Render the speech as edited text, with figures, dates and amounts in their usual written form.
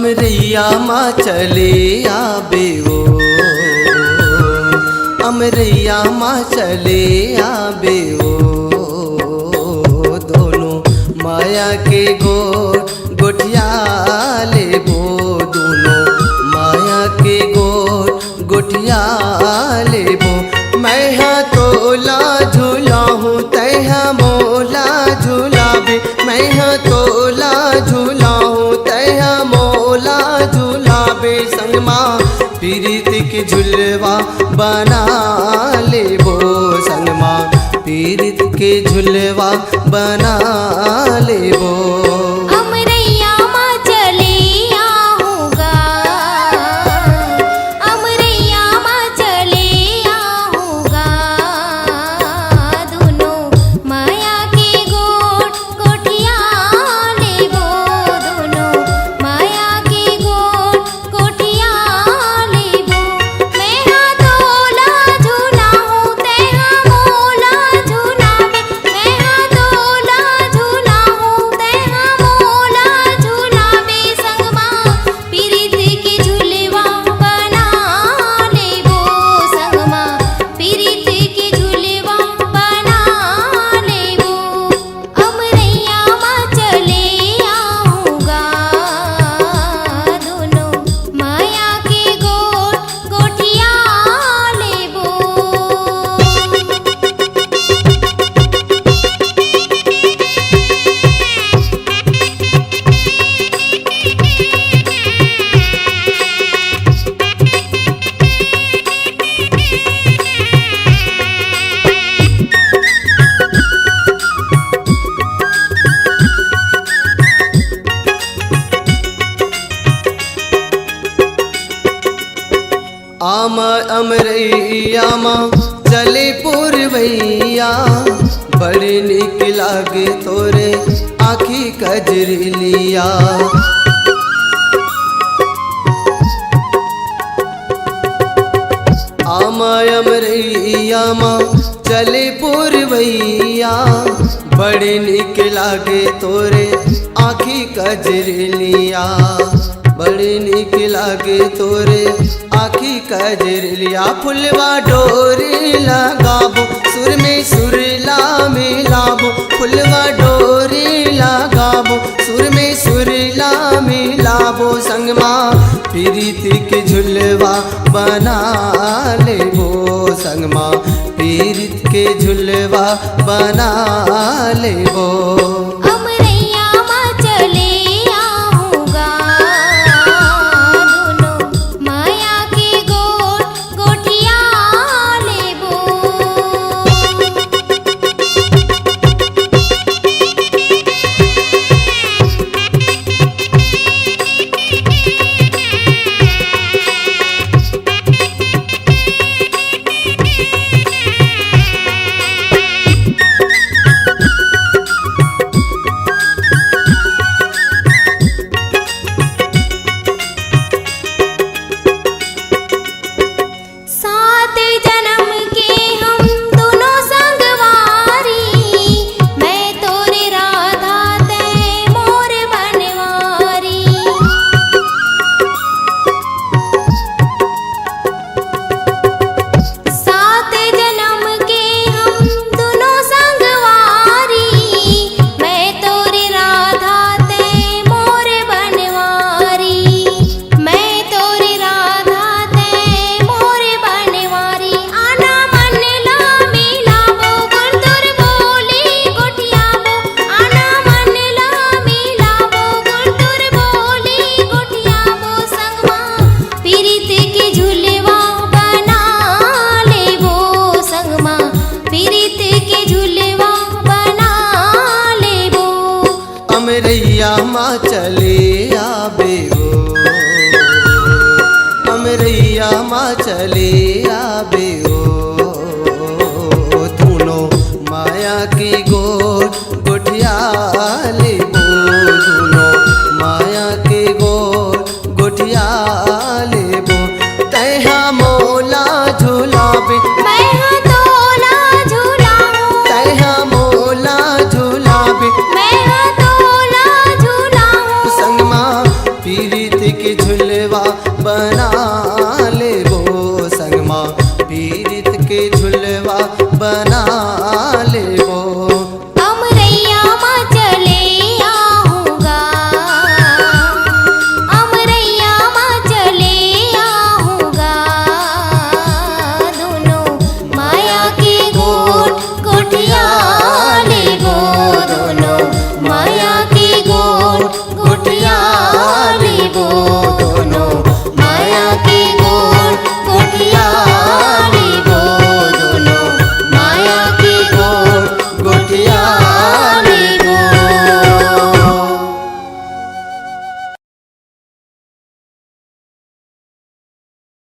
अमरैया माँ चले आबे ओ, अमरैया माँ चले आबे ओ, दोनों माया के गोठिया लेबो, दोनों माया के गोठिया लेबो। मैं हाँ तोला झूलाहूँ तैहा मोला झूलाबे, मैं हाँ तोला झूलाहूँ तैहा मोला झूलाबे। संगमा पीरित के झुलवा बना लेबो, संगमा पीरित के झुलवा बना लेबो। अमरैया माँ चले आऊँगा, अमरैया माँ चले आऊँगा, दोनों माया के गोठिया लेबो, दोनों माया के गोठिया लेबो। मैं हाँ तोला झूलाहूँ तैहा मोला झूलाबे, मैं हाँ तोला झूलाहूँ तैहा मोला झूलाबे। संगमा पीरित के झुलवा बना लेबो, संगमा पीरित के झुलवा बना लेबो। अमरैया माँ चले आऊँगा, दोनों माया के गोठिया लेबो। अमरैया माँ चले पुरवैया, बड़ी निक लागे तोरे आँखी कजरिलिया। अमरैया माँ चले पुरवैया, बड़ी निक लागे तोरे आँखी कजरिलिया, बड़ी निक लागे तोरे आँखी कजरिलिया। फुलवा डोरी लगाबो, सुर में सुरला मिलाबो, फुलवा डोरी लगाबो, सुर में सुरला मिलाबो। संगमा पीरित के झुलवा बना लेबो, संगमा पीरित के झुलवा बना लेबो। अमरैया माँ चले आऊँगा, दोनों माया के गोठिया लेबो। सात जन्म के हम दोनों संगवारी, मैं तोरे राधा तै मोर बनवारी। सात जन्म के हम दोनों संगवारी, मैं तोरे राधा तै मोर बनवारी, मैं तोरे राधा तै मोर बनवारी। आना मन ला मिलाबो, गुण तोर बोली गोठियाबो, आना मन ला मिलाबो, गुण तोर बोली गोठियाबो। संगमा पीरित के झुलवा बना लेबो, संगमा पीरित के झुलवा बना लेबो। अमरैया माँ चले आबे ओ, अमरैया माँ चले आबे ओ, दोनों माया की गोठिया लेबो, दोनों माया के गोठिया लेबो। तैहा मोला झूलाबे, मैं हाँ तोला झूलाहूँ तैहा मोला झूलाबे, मैं हाँ तोला झूलाहूँ। संगमा पीरित बना